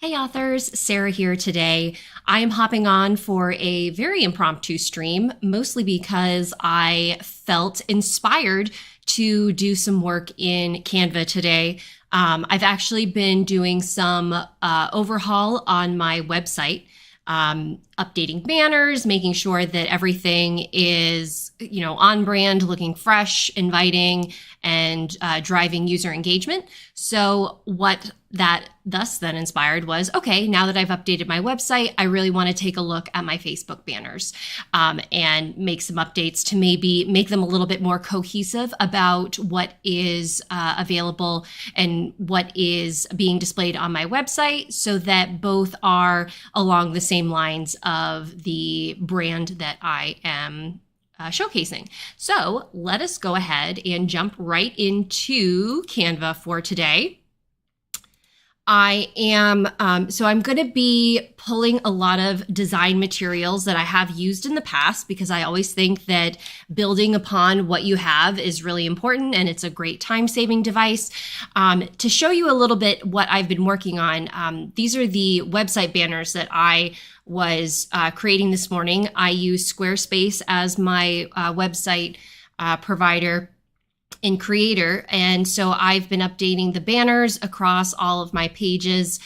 Hey authors, Sarah here today. I am hopping on for a very impromptu stream, mostly because I felt inspired to do some work in Canva today. I've actually been doing some overhaul on my website, updating banners, making sure that everything is, on brand, looking fresh, inviting, and driving user engagement. So what that thus then inspired was, okay, now that I've updated my website, I really want to take a look at my Facebook banners and make some updates to maybe make them a little bit more cohesive about what is available and what is being displayed on my website so that both are along the same lines of the brand that I am showcasing. So let us go ahead and jump right into Canva for today. I'm going to be pulling a lot of design materials that I have used in the past because I always think that building upon what you have is really important and it's a great time-saving device. To show you a little bit what I've been working on, these are the website banners that I was creating this morning. I use Squarespace as my website provider and creator. And so I've been updating the banners across all of my pages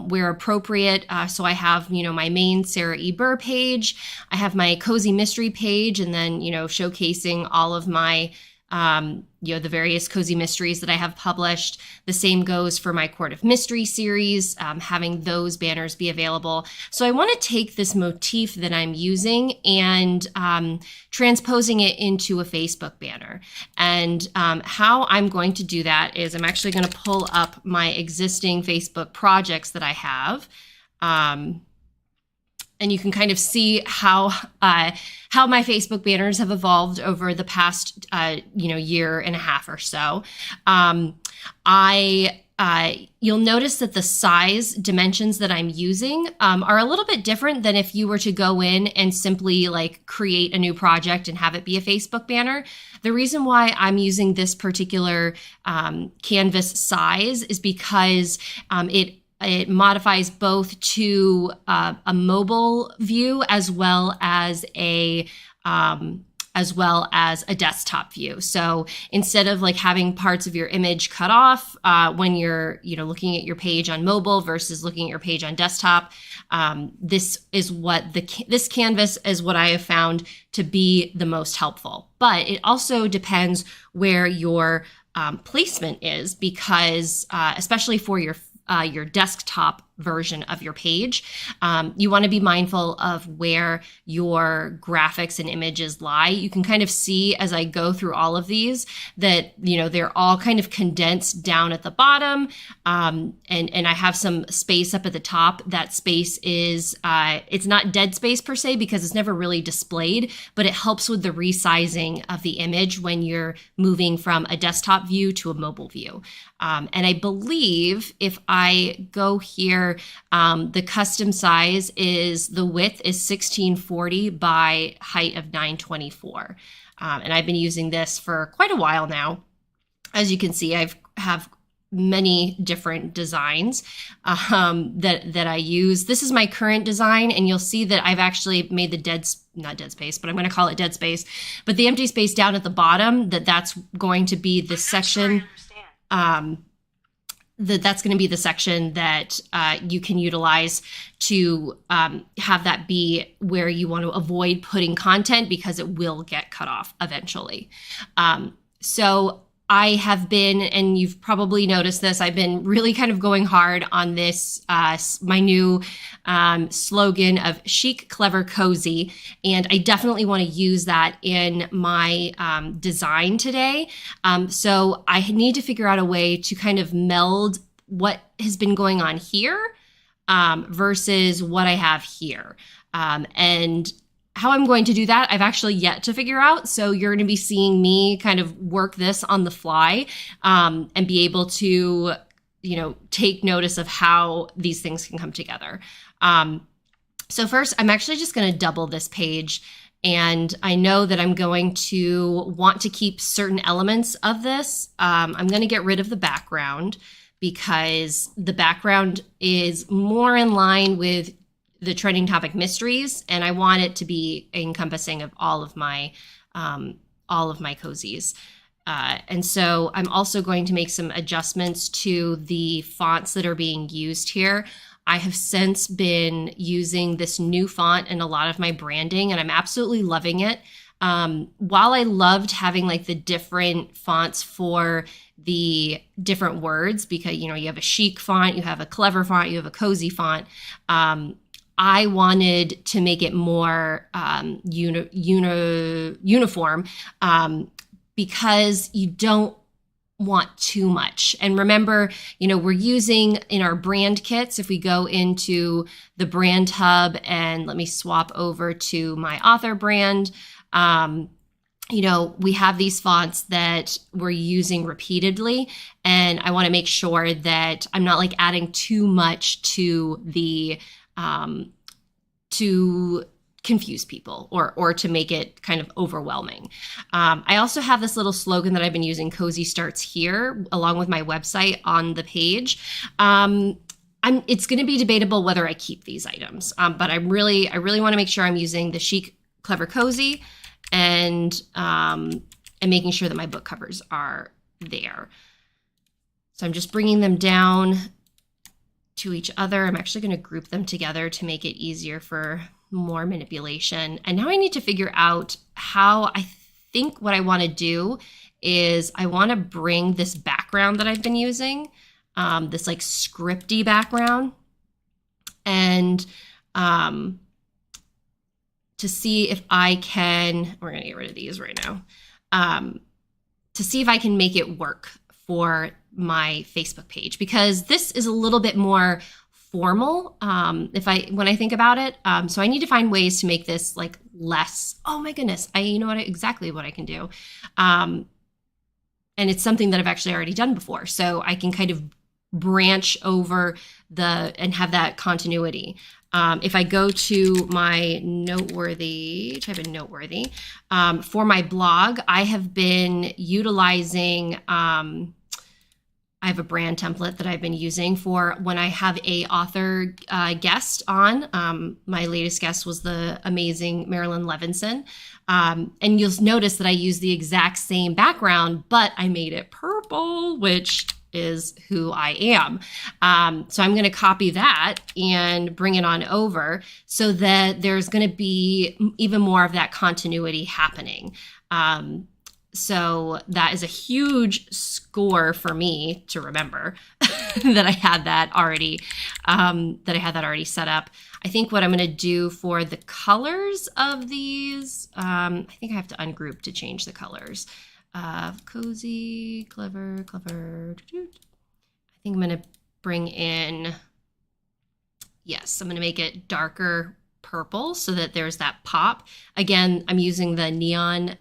where appropriate. So I have, my main Sarah E. Burr page. I have my cozy mystery page and then, showcasing all of my the various cozy mysteries that I have published. The same goes for my Court of Mystery series, having those banners be available. So I want to take this motif that I'm using and transposing it into a Facebook banner. And how I'm going to do that is I'm actually going to pull up my existing Facebook projects that I have. And you can kind of see how my Facebook banners have evolved over the past, year and a half or so. You'll notice that the size dimensions that I'm using are a little bit different than if you were to go in and simply create a new project and have it be a Facebook banner. The reason why I'm using this particular canvas size is because it modifies both to a mobile view as well as a desktop view. So instead of having parts of your image cut off when you're looking at your page on mobile versus looking at your page on desktop, this canvas is what I have found to be the most helpful. But it also depends where your placement is because especially for your desktop version of your page. You want to be mindful of where your graphics and images lie. You can kind of see as I go through all of these that, they're all kind of condensed down at the bottom. And I have some space up at the top. That space is, it's not dead space per se because it's never really displayed, but it helps with the resizing of the image when you're moving from a desktop view to a mobile view. And I believe if I go here, the custom size is the width is 1640 by height of 924. And I've been using this for quite a while now. As you can see, I have many different designs that I use. This is my current design, and you'll see that I've actually made the not dead space, but I'm going to call it dead space. But the empty space down at the bottom, that's going to be the section. That's going to be the section that you can utilize to have that be where you want to avoid putting content because it will get cut off eventually. So I have been, and you've probably noticed this, I've been really kind of going hard on this, my new slogan of chic, clever, cozy. And I definitely want to use that in my design today. So I need to figure out a way to kind of meld what has been going on here versus what I have here. And how I'm going to do that, I've actually yet to figure out. So you're going to be seeing me kind of work this on the fly and be able to, take notice of how these things can come together. So first, I'm actually just going to double this page. And I know that I'm going to want to keep certain elements of this. I'm going to get rid of the background because the background is more in line with the trending topic mysteries, and I want it to be encompassing of all of my cozies. And so I'm also going to make some adjustments to the fonts that are being used here. I have since been using this new font in a lot of my branding, and I'm absolutely loving it. While I loved having like the different fonts for the different words, because, you know, you have a chic font, you have a clever font, you have a cozy font, I wanted to make it more uniform, because you don't want too much. And remember, you know, we're using in our brand kits, if we go into the brand hub, and let me swap over to my author brand, you know, we have these fonts that we're using repeatedly, and I want to make sure that I'm not like adding too much to the to confuse people or to make it kind of overwhelming. I also have this little slogan that I've been using, Cozy Starts Here, along with my website on the page. It's going to be debatable whether I keep these items, but I really want to make sure I'm using the chic, clever, cozy, and making sure that my book covers are there. So I'm just bringing them down to each other. I'm actually going to group them together to make it easier for more manipulation. And now I need to figure out how. I think what I want to do is I want to bring this background that I've been using, this like scripty background, and to see if I can, we're going to get rid of these right now, to see if I can make it work for my Facebook page, because this is a little bit more formal when I think about it. So I need to find ways to make this like less, oh my goodness, you know exactly what I can do. And it's something that I've actually already done before. So I can kind of branch over and have that continuity. If I go to my noteworthy, type in noteworthy, for my blog, I have been utilizing, I have a brand template that I've been using for when I have a author guest on. My latest guest was the amazing Marilyn Levinson. And you'll notice that I use the exact same background, but I made it purple, which is who I am. So I'm going to copy that and bring it on over so that there's going to be even more of that continuity happening. So that is a huge score for me to remember that I had that already, set up. I think what I'm going to do for the colors of these, I think I have to ungroup to change the colors. Cozy, clever. I think I'm going to bring in, yes, I'm going to make it darker purple so that there's that pop. Again, I'm using the neon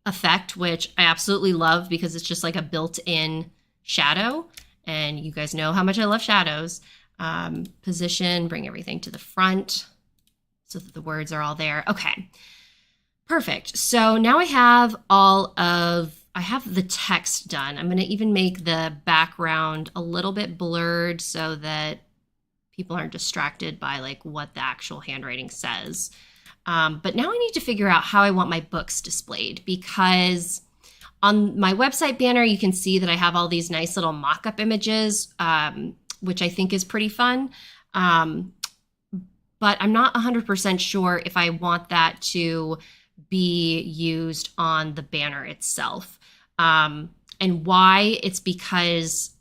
effect, which I absolutely love because it's just like a built-in shadow. And you guys know how much I love shadows. Position, bring everything to the front so that the words are all there. Okay, perfect. So now I have I have the text done. I'm going to even make the background a little bit blurred so that people aren't distracted by like what the actual handwriting says. But now I need to figure out how I want my books displayed, because on my website banner, you can see that I have all these nice little mock-up images, which I think is pretty fun. But I'm not 100% sure if I want that to be used on the banner itself. And why? It's because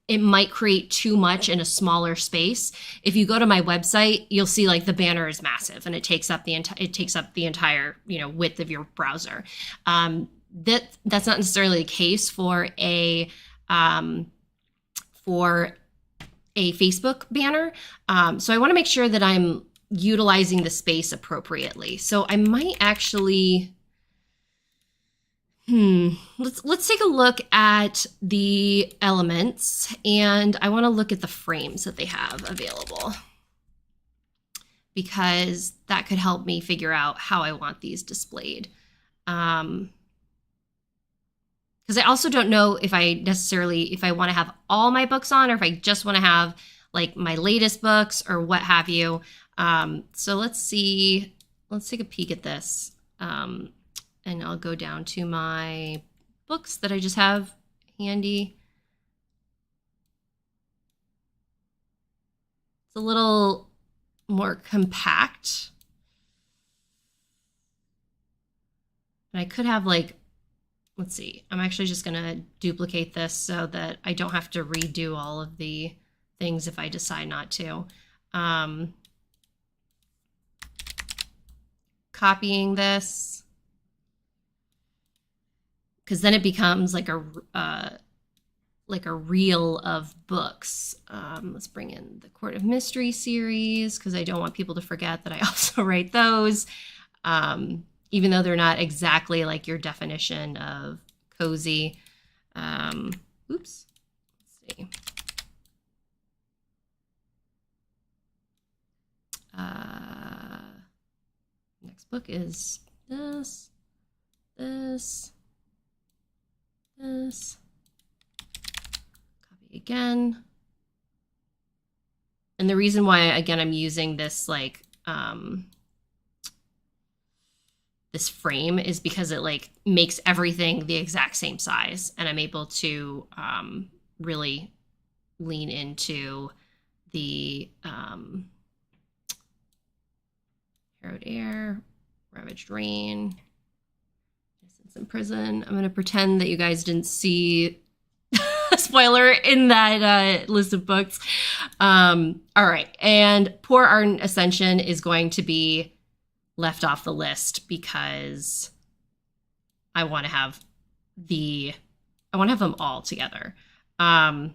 it might create too much in a smaller space. If you go to my website, you'll see like the banner is massive and it takes up the entire width of your browser. That's not necessarily the case for a Facebook banner. So I want to make sure that I'm utilizing the space appropriately. So I might actually, let's take a look at the elements, and I want to look at the frames that they have available, because that could help me figure out how I want these displayed. Because because I also don't know if I want to have all my books on or if I just want to have like my latest books or what have you. So let's take a peek at this. And I'll go down to my books that I just have handy. It's a little more compact. And I could have like, let's see, I'm actually just going to duplicate this so that I don't have to redo all of the things if I decide not to. Copying this, because then it becomes like a reel of books. Let's bring in the Court of Mystery series because I don't want people to forget that I also write those. Even though they're not exactly like your definition of cozy. Oops. Let's see. Next book is this. Copy again. And the reason why, again, I'm using this like this frame is because it like makes everything the exact same size, and I'm able to really lean into the harrowed air, ravaged rain, innocence in prison. I'm going to pretend that you guys didn't see a spoiler in that list of books. All right, and Poor Ardent Ascension is going to be left off the list because I want to have them all together. However,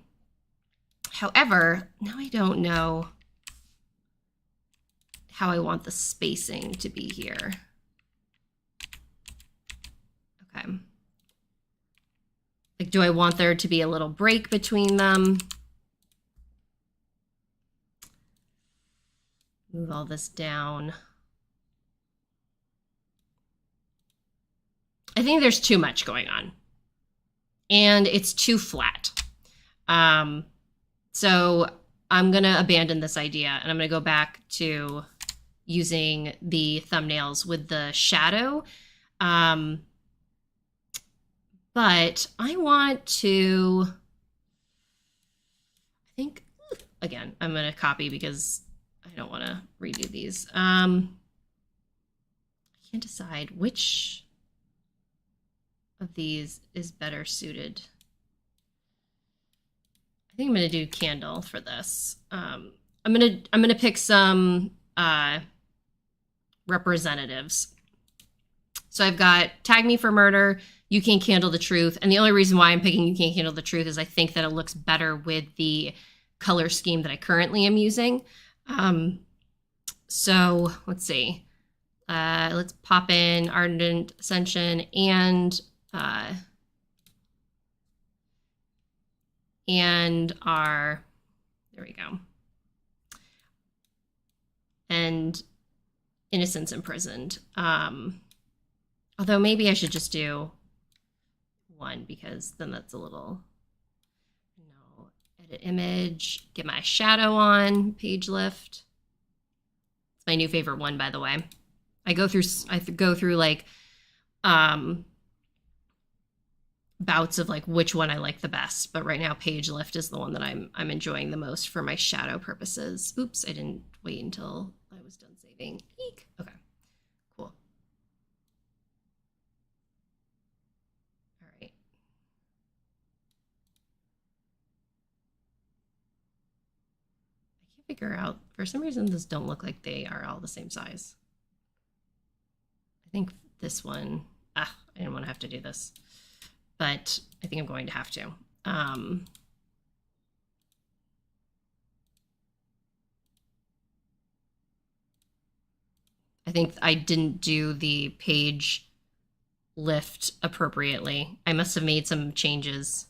now I don't know how I want the spacing to be here. Okay. Like, do I want there to be a little break between them? Move all this down. I think there's too much going on, and it's too flat. So I'm going to abandon this idea, and I'm going to go back to using the thumbnails with the shadow. But I want to, I think, again, I'm going to copy because I don't want to redo these. I can't decide which of these is better suited. I think I'm going to do candle for this. I'm going to pick some representatives. So I've got Tag Me for Murder, You Can't Handle the Truth. And the only reason why I'm picking You Can't Handle the Truth is I think that it looks better with the color scheme that I currently am using. So let's see. Let's pop in Ardent Ascension and our, there we go. And Innocence Imprisoned. Although maybe I should just do one because then that's a little, no, edit image, get my shadow on, page lift. It's my new favorite one, by the way. I go through like bouts of like which one I like the best, but right now page lift is the one that I'm enjoying the most for my shadow purposes. Oops, I didn't wait until I was done saving. Eek. Okay, cool. All right. I can't figure out, for some reason those don't look like they are all the same size. I think this one, I didn't want to have to do this, but I think I'm going to have to. I think I didn't do the page lift appropriately. I must have made some changes.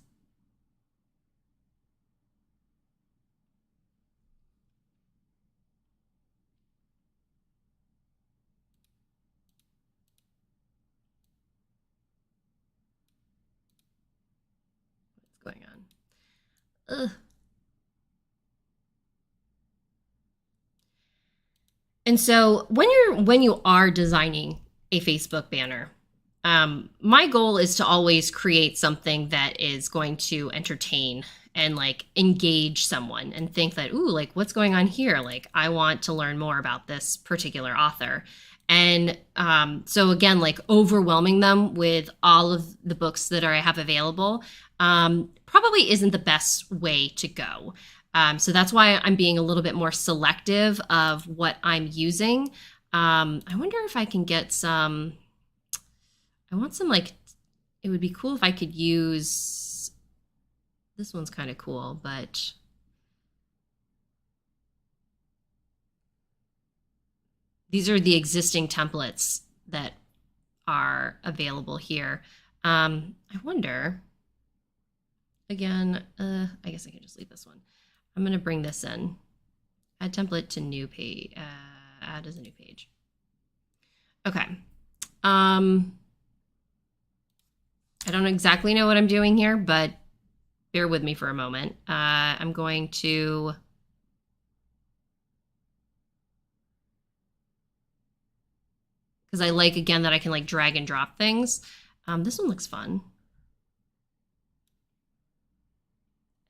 Ugh. And so when you are designing a Facebook banner, my goal is to always create something that is going to entertain and like engage someone and think that, ooh, like what's going on here? Like I want to learn more about this particular author. And so again, like overwhelming them with all of the books that I have available probably isn't the best way to go. So that's why I'm being a little bit more selective of what I'm using. I wonder if I can get some, I want some like, it would be cool if I could use, this one's kind of cool, but these are the existing templates that are available here. I wonder, again, I guess I can just leave this one. I'm going to bring this in. Add template to new page. Add as a new page. Okay. I don't exactly know what I'm doing here, but bear with me for a moment. I'm going to because I like, again, that I can like drag and drop things. This one looks fun.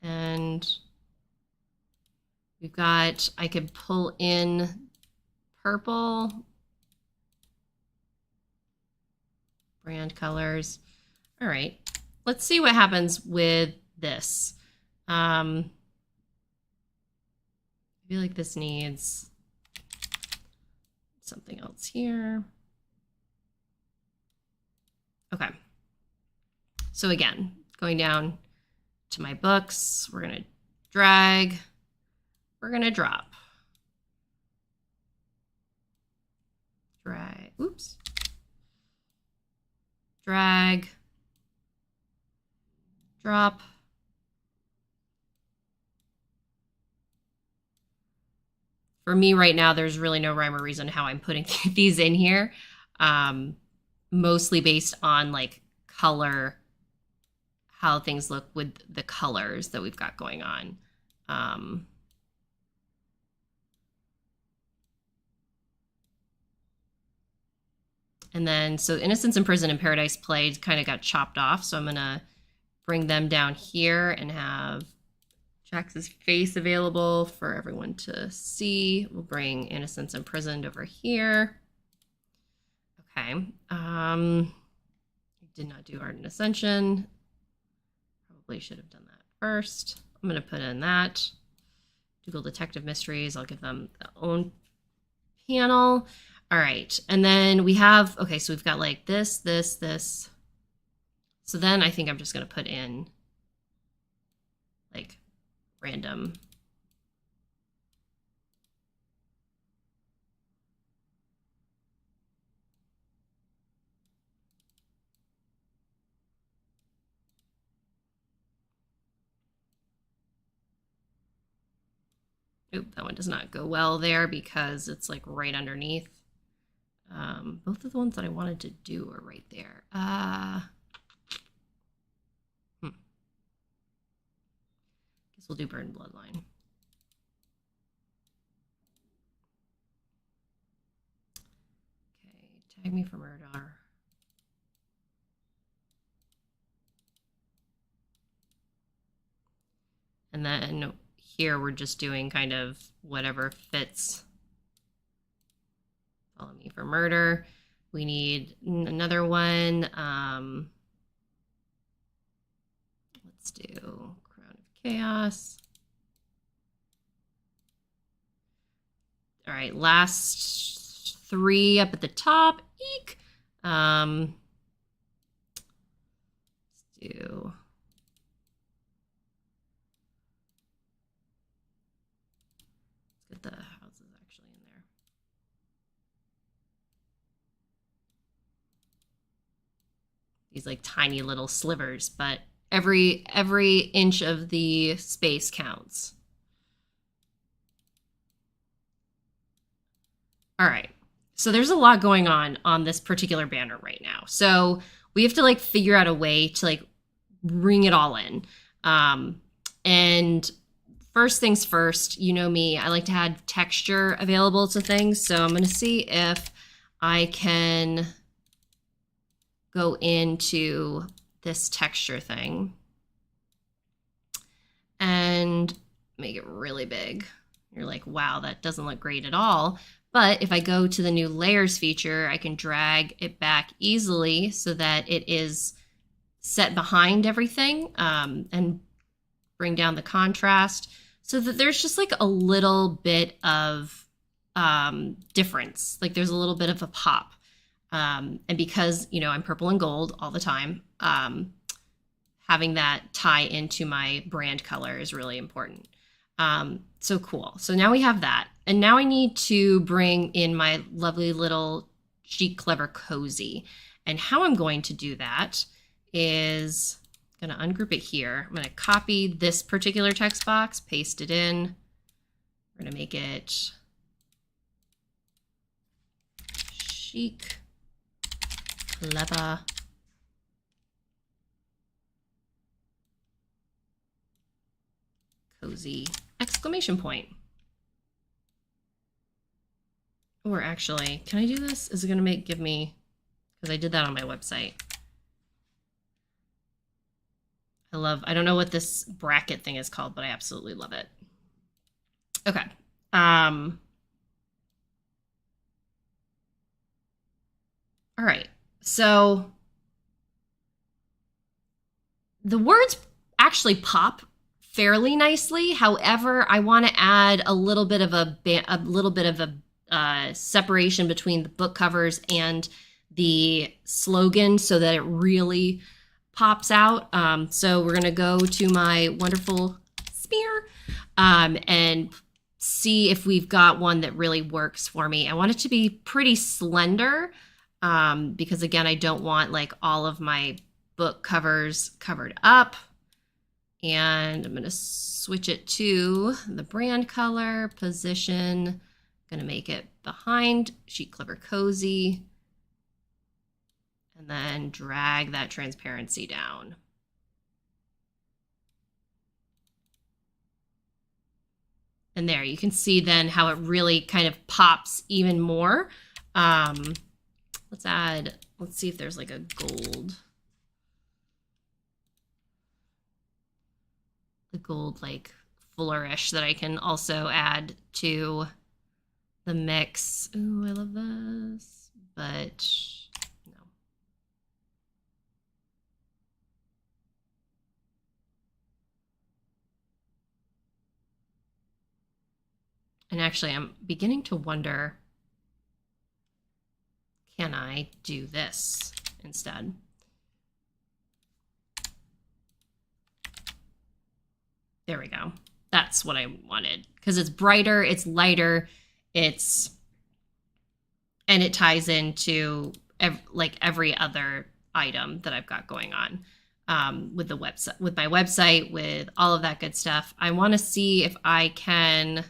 And we've got, I could pull in purple, brand colors. All right, let's see what happens with this. I feel like this needs something else here. Okay, so again, going down to my books, we're gonna drag, we're gonna drop. Drag, oops. Drag, drop. For me right now, there's really no rhyme or reason how I'm putting these in here. Mostly based on like color, how things look with the colors that we've got going on. And then, so Innocence in Prison and Paradise Play kind of got chopped off. So I'm going to bring them down here and have Jax's face available for everyone to see. We'll bring Innocence Imprisoned over here. Okay. I did not do Art and Ascension. Probably should have done that first. I'm going to put in that. Google Detective Mysteries. I'll give them their own panel. All right. And then we have, okay, so we've got like this, this, this. So then I think I'm just going to put in like random. Oop, that one does not go well there because it's like right underneath. Both of the ones that I wanted to do are right there. Guess we'll do Burn Bloodline. Okay, tag me for murder. And then here we're just doing kind of whatever fits. Follow Me for Murder. We need another one. Let's do Crown of Chaos. All right, last three up at the top. Eek. Let's do. Let's get the houses actually in there. These like tiny little slivers, but every inch of the space counts. All right. So there's a lot going on this particular banner right now. So we have to like figure out a way to like bring it all in. And first things first, you know me, I like to have texture available to things. So I'm going to see if I can go into this texture thing and make it really big. You're like, wow, that doesn't look great at all. But if I go to the new layers feature, I can drag it back easily so that it is set behind everything, and bring down the contrast so that there's just like a little bit of difference. Like there's a little bit of a pop. And because, you know, I'm purple and gold all the time, having that tie into my brand color is really important. So cool. So now we have that. And now I need to bring in my lovely little Chic Clever Cozy. And how I'm going to do that is I'm going to ungroup it here. I'm going to copy this particular text box, paste it in. We're going to make it Chic Clever Cozy exclamation point. Or actually, can I do this? Is it going to give me, because I did that on my website. I don't know what this bracket thing is called, but I absolutely love it. Okay. All right. So the words actually pop fairly nicely. However, I want to add a little bit of a separation between the book covers and the slogan so that it really pops out. So we're going to go to my wonderful smear and see if we've got one that really works for me. I want it to be pretty slender because, again, I don't want like all of my book covers covered up. And I'm going to switch it to the brand color, position. I'm going to make it behind Chic Clever Cozy. And then drag that transparency down. And there you can see then how it really kind of pops even more. Let's see if there's like a gold. The gold like flourish that I can also add to the mix. Ooh, I love this, but no. And actually, I'm beginning to wonder, can I do this instead? There we go. That's what I wanted because it's brighter, it's lighter, and it ties into every other item that I've got going on with the website, with my website, with all of that good stuff. I want to see if I can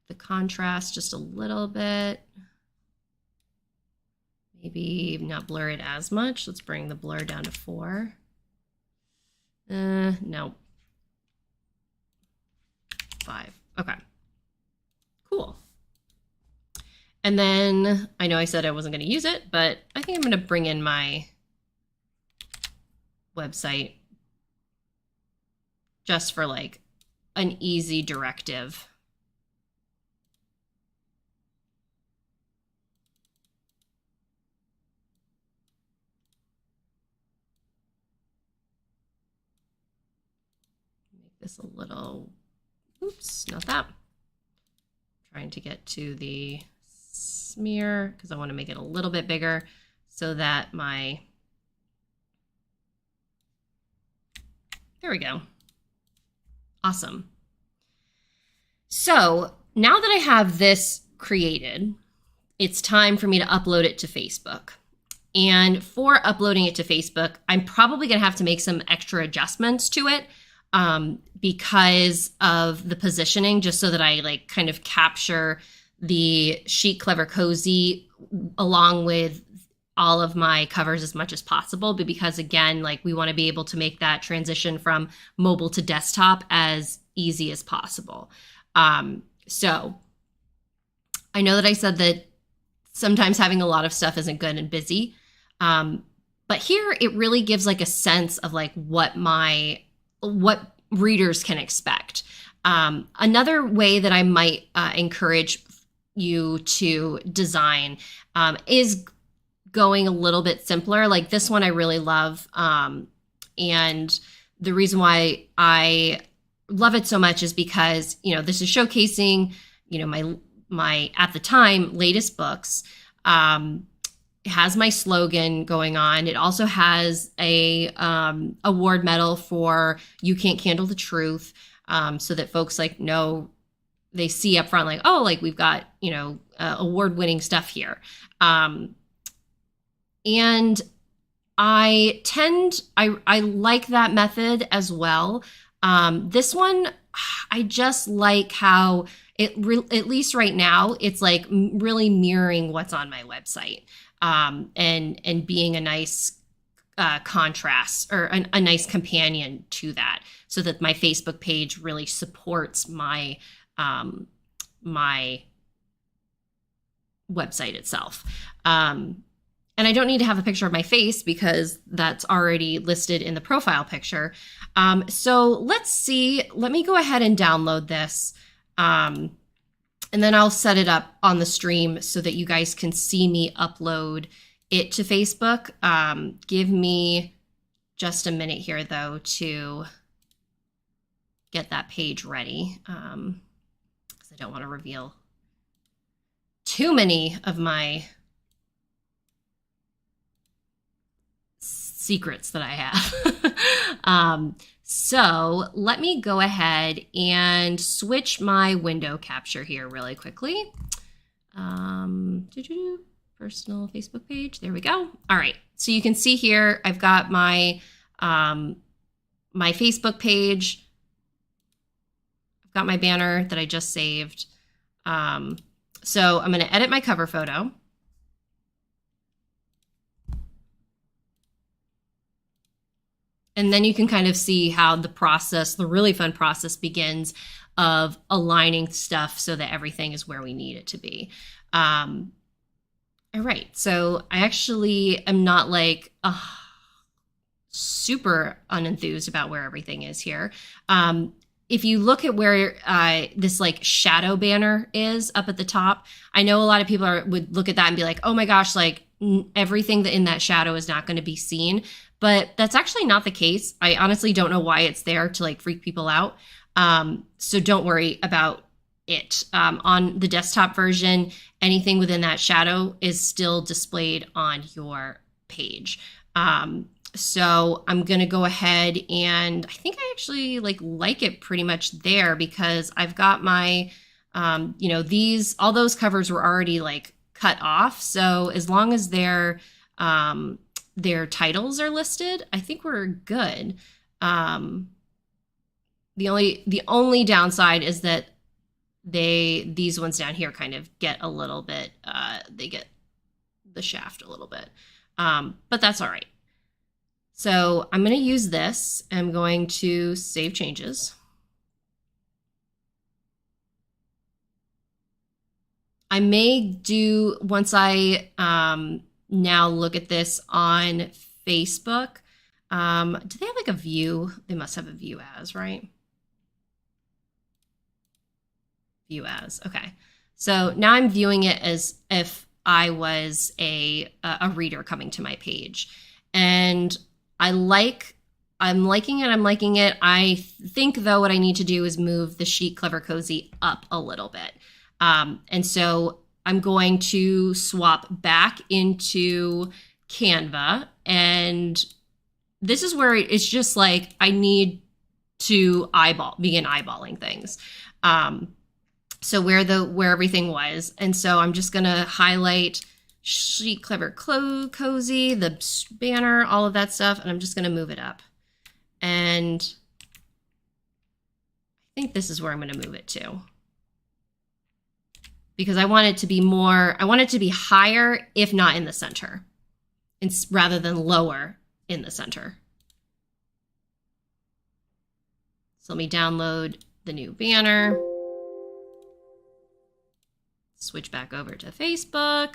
the contrast just a little bit. Maybe not blur it as much. Let's bring the blur down to 4. No. 5. Okay. Cool. And then I know I said I wasn't going to use it, but I think I'm going to bring in my website just for like an easy directive. This a little, oops, not that. Trying to get to the smear because I want to make it a little bit bigger so that there we go. Awesome. So now that I have this created, it's time for me to upload it to Facebook. And for uploading it to Facebook, I'm probably going to have to make some extra adjustments to it. Because of the positioning, just so that I like kind of capture the Chic Clever Cozy along with all of my covers as much as possible, but because again, like we want to be able to make that transition from mobile to desktop as easy as possible. So I know that I said that sometimes having a lot of stuff isn't good and busy. But here it really gives like a sense of like what readers can expect. Another way that I might encourage you to design is going a little bit simpler. Like this one I really love. And the reason why I love it so much is because, you know, this is showcasing, you know, my at the time latest books. It has my slogan going on. It also has a award medal for You Can't Handle the Truth, so that folks like know, they see up front like, oh, like we've got, you know, award-winning stuff here. And I like that method as well. This one, I just like how at least right now, it's like really mirroring what's on my website, and being a nice contrast or a nice companion to that, so that my Facebook page really supports my my website itself. And I don't need to have a picture of my face because that's already listed in the profile picture. So let's see. Let me go ahead and download this. And then I'll set it up on the stream so that you guys can see me upload it to Facebook. Give me just a minute here, though, to get that page ready, because I don't want to reveal too many of my secrets that I have. So let me go ahead and switch my window capture here really quickly. Personal Facebook page. There we go. All right. So you can see here, I've got my my Facebook page. I've got my banner that I just saved. So I'm going to edit my cover photo. And then you can kind of see how the process, the really fun process, begins of aligning stuff so that everything is where we need it to be. All right. So I actually am not like super unenthused about where everything is here. If you look at where this like shadow banner is up at the top, I know a lot of people would look at that and be like, oh my gosh, like everything that in that shadow is not going to be seen. But that's actually not the case. I honestly don't know why it's there to like freak people out. So don't worry about it. On the desktop version, anything within that shadow is still displayed on your page. So I'm going to go ahead, and I think I actually like it pretty much there, because I've got my, you know, all those covers were already like cut off. So as long as their titles are listed, I think we're good. The only downside is that these ones down here kind of get a little bit, they get the shaft a little bit, but that's all right. So I'm going to use this. I'm going to save changes. I may do, once I now look at this on Facebook, do they have like a view? They must have a view as, right? View as, okay. So now I'm viewing it as if I was a reader coming to my page. And I'm liking it. I think though what I need to do is move the Chic Clever Cozy up a little bit. And so I'm going to swap back into Canva, and this is where it's just like I need to begin eyeballing things. So where everything was, and so I'm just gonna highlight Chic Clever Cozy, the banner, all of that stuff, and I'm just gonna move it up. And I think this is where I'm gonna move it to, because I want it to be higher, if not in the center. rather than lower in the center. So let me download the new banner. Switch back over to Facebook.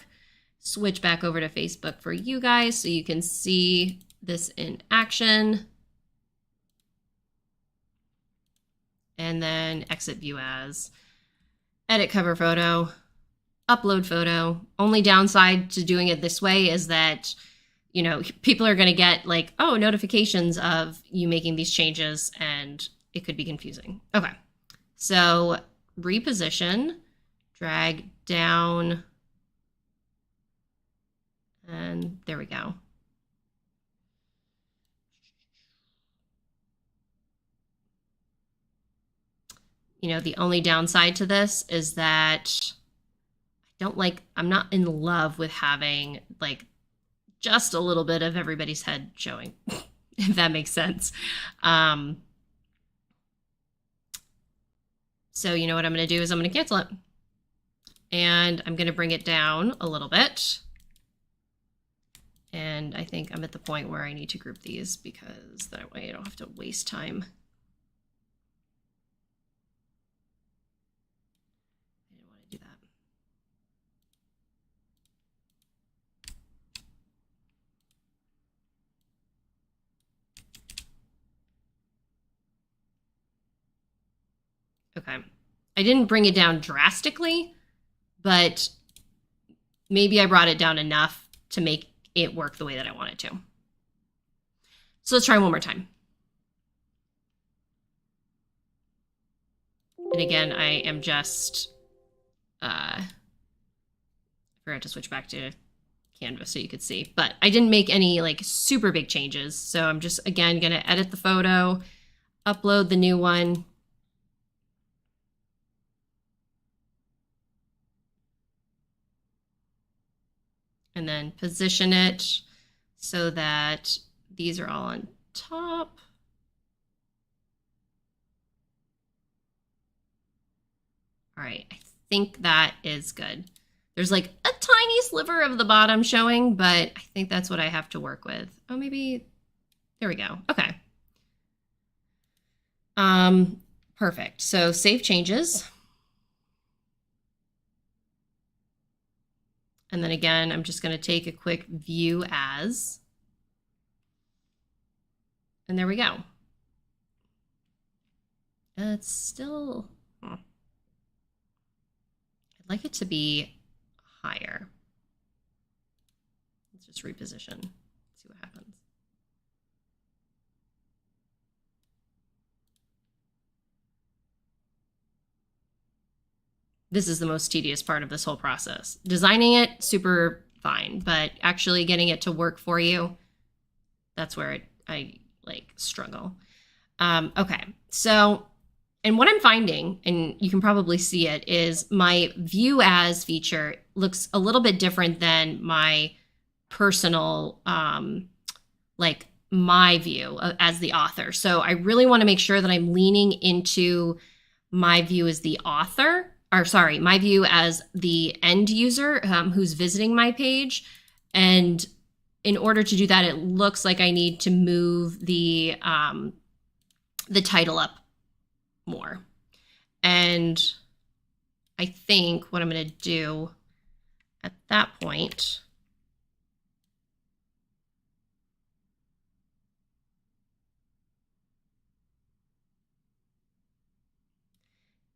Switch back over to Facebook for you guys so you can see this in action. And then exit view as, edit cover photo, upload photo. Only downside to doing it this way is that, you know, people are going to get like, oh, notifications of you making these changes, and it could be confusing. Okay, so reposition, drag down, and there we go. You know, the only downside to this is that I'm not in love with having like just a little bit of everybody's head showing, if that makes sense. So you know what I'm going to do is I'm going to cancel it. And I'm going to bring it down a little bit. And I think I'm at the point where I need to group these because that way I don't have to waste time. I didn't want to do that. Okay. I didn't bring it down drastically, but maybe I brought it down enough to make it work the way that I want it to. So let's try one more time. And again, I am just, forgot to switch back to Canva so you could see, but I didn't make any like super big changes. So I'm just, again, going to edit the photo, upload the new one. And then position it so that these are all on top. All right, I think that is good. There's like a tiny sliver of the bottom showing, but I think that's what I have to work with. Oh, maybe, there we go. Okay. Perfect. So save changes. And then again, I'm just going to take a quick view as, and there we go. It's still, I'd like it to be higher. Let's just reposition, see what happens. This is the most tedious part of this whole process. Designing it, super fine, but actually getting it to work for you, that's where I like struggle. Okay, so, and what I'm finding, and you can probably see it, is my view as feature looks a little bit different than my personal, like my view as the author. So I really want to make sure that I'm leaning into my view as the author, or sorry, my view as the end user who's visiting my page. And in order to do that, it looks like I need to move the title up more. And I think what I'm going to do at that point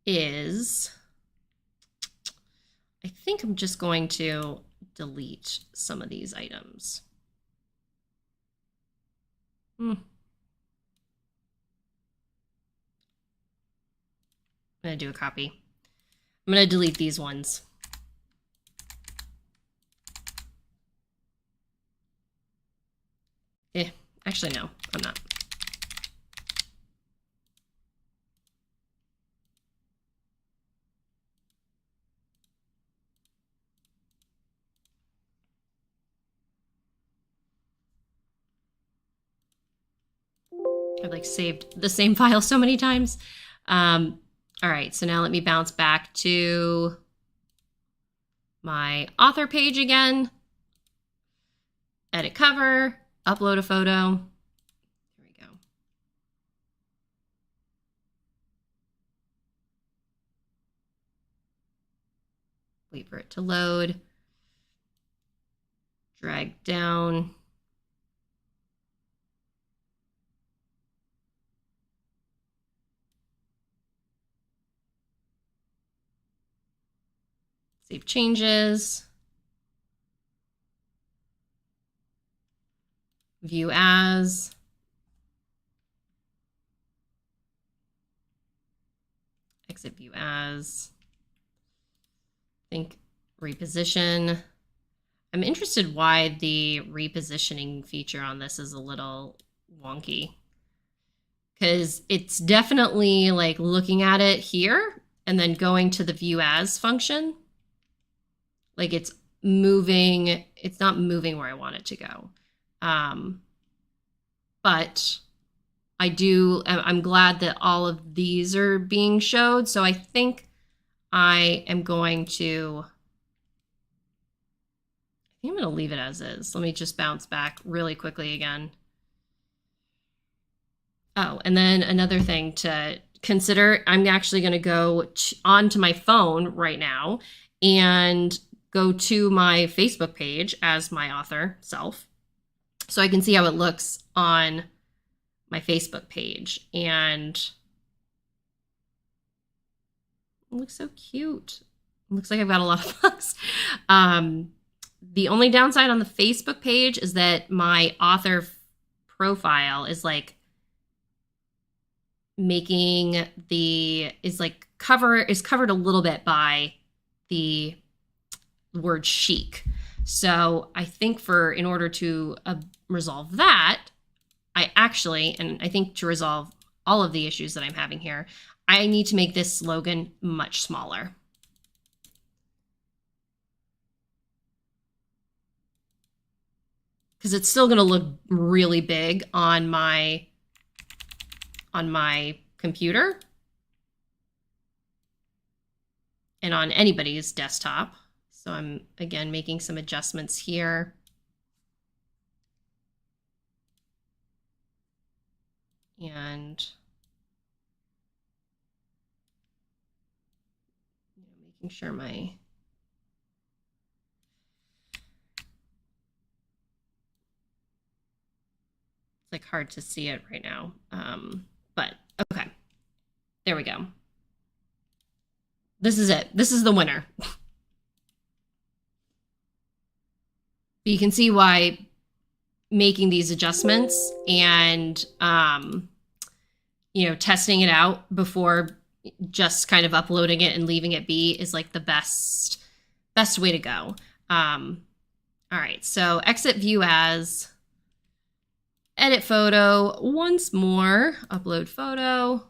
is, I think I'm just going to delete some of these items. I'm going to do a copy. I'm going to delete these ones. Actually, no, I'm not. I've like saved the same file so many times. All right, so now let me bounce back to my author page again. edit cover, upload a photo. There we go. Wait for it to load. Drag down. Save changes. View as. Exit view as. Think reposition. I'm interested why the repositioning feature on this is a little wonky, because it's definitely like looking at it here and then going to the view as function. Like it's moving, it's not moving where I want it to go. But I'm glad that all of these are being showed. So I think I am going to, I'm going to leave it as is. Let me just bounce back really quickly again. Oh, and then another thing to consider, I'm actually going to go onto my phone right now and go to my Facebook page as my author self, so I can see how it looks on my Facebook page. And it looks so cute. It looks like I've got a lot of books. The only downside on the Facebook page is that my author profile is like covered a little bit by the word chic. So I think in order to resolve that, and I think to resolve all of the issues that I'm having here, I need to make this slogan much smaller. Because it's still going to look really big on my computer and on anybody's desktop. So I'm, again, making some adjustments here. And making sure it's like hard to see it right now. But okay, there we go. This is it. This is the winner. You can see why making these adjustments and, testing it out before just kind of uploading it and leaving it be is like the best way to go. All right, so exit view as, edit photo once more, upload photo.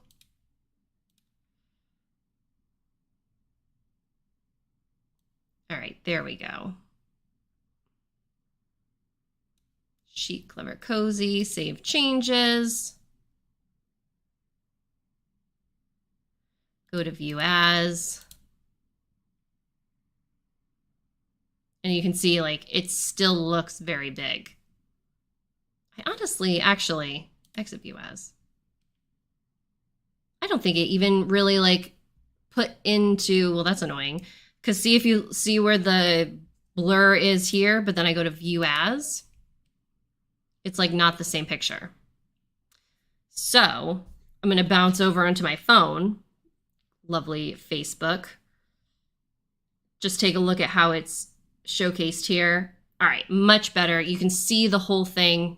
All right, there we go. Chic, clever, cozy, save changes. Go to view as. And you can see like it still looks very big. I honestly, actually, exit view as. I don't think it even really like put into, well, that's annoying. Because see, if you see where the blur is here, but then I go to view as, it's like not the same picture. So I'm going to bounce over onto my phone. Lovely Facebook. Just take a look at how it's showcased here. All right, much better. You can see the whole thing.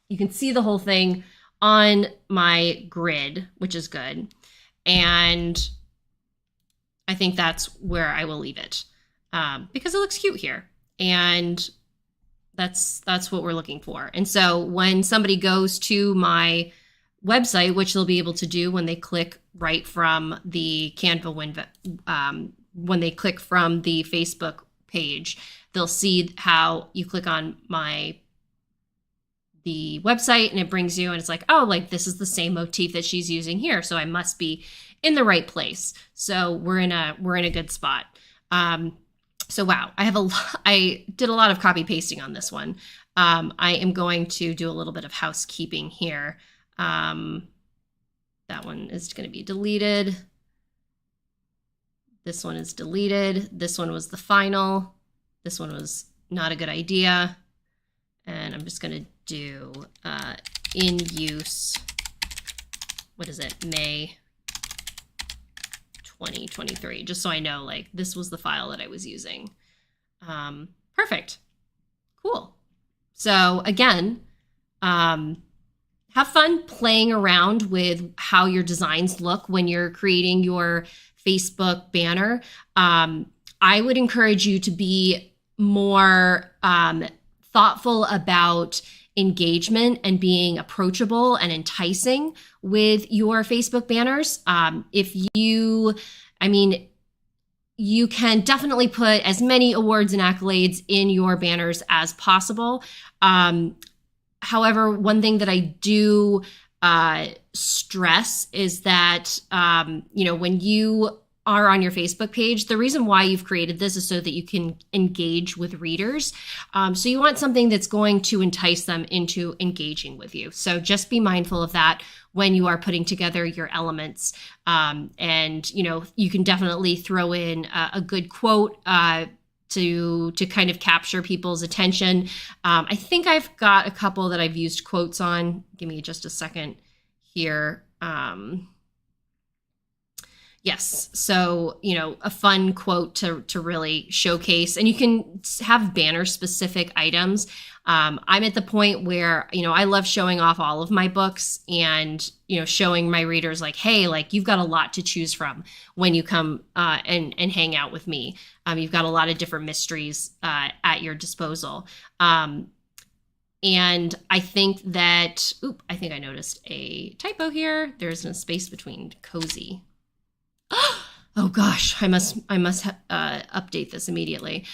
You can see the whole thing on my grid, which is good. And I think that's where I will leave it because it looks cute here. And that's what we're looking for. And so when somebody goes to my website, which they'll be able to do when they click right from the Canva window, when they click from the Facebook page, they'll see how you click on the website and it brings you, and it's like, oh, like this is the same motif that she's using here. So I must be in the right place. So we're in a good spot. So wow, I did a lot of copy pasting on this one. I am going to do a little bit of housekeeping here. That one is going to be deleted. This one is deleted. This one was the final. This one was not a good idea. And I'm just going to do in use, what is it, May 2023, just so I know, like, this was the file that I was using. Perfect. Cool. So again, have fun playing around with how your designs look when you're creating your Facebook banner. I would encourage you to be more thoughtful about engagement and being approachable and enticing with your Facebook banners. You can definitely put as many awards and accolades in your banners as possible. However, one thing that I do stress is that, when you are on your Facebook page, the reason why you've created this is so that you can engage with readers. So you want something that's going to entice them into engaging with you. So just be mindful of that when you are putting together your elements. And you can definitely throw in a good quote to kind of capture people's attention. I think I've got a couple that I've used quotes on. Give me just a second here. Yes. So, a fun quote to really showcase, and you can have banner specific items. I'm at the point where, I love showing off all of my books and, showing my readers like, hey, like, you've got a lot to choose from when you come and hang out with me. You've got a lot of different mysteries at your disposal. And I think that, I think I noticed a typo here. There's a space between cozy. Oh gosh, I must update this immediately.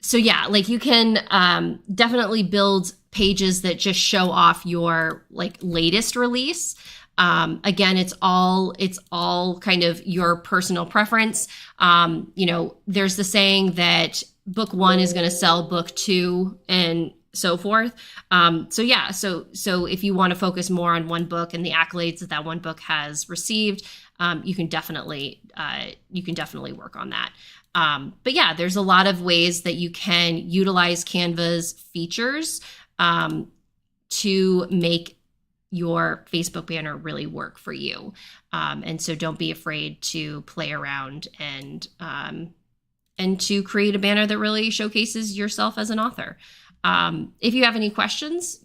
So yeah, like, you can definitely build pages that just show off your latest release. Again, it's all kind of your personal preference. There's the saying that book 1 is going to sell book 2 and so forth. So if you want to focus more on one book and the accolades that one book has received, you can definitely work on that. But yeah, there's a lot of ways that you can utilize Canva's features to make your Facebook banner really work for you. And so don't be afraid to play around and to create a banner that really showcases yourself as an author. If you have any questions,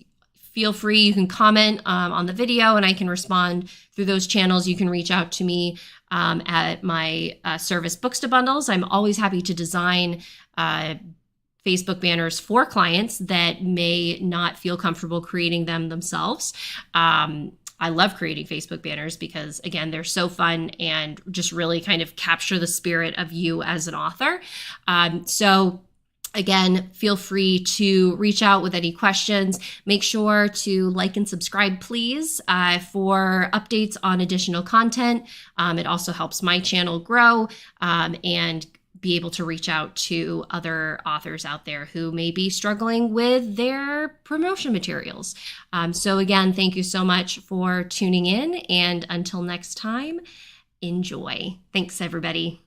feel free. You can comment on the video and I can respond through those channels. You can reach out to me at my service Books to Bundles. I'm always happy to design Facebook banners for clients that may not feel comfortable creating them themselves. I love creating Facebook banners because, again, they're so fun and just really kind of capture the spirit of you as an author. So again, feel free to reach out with any questions. Make sure to like and subscribe, please, for updates on additional content. It also helps my channel grow and be able to reach out to other authors out there who may be struggling with their promotion materials. So again, thank you so much for tuning in, and until next time, enjoy. Thanks, everybody.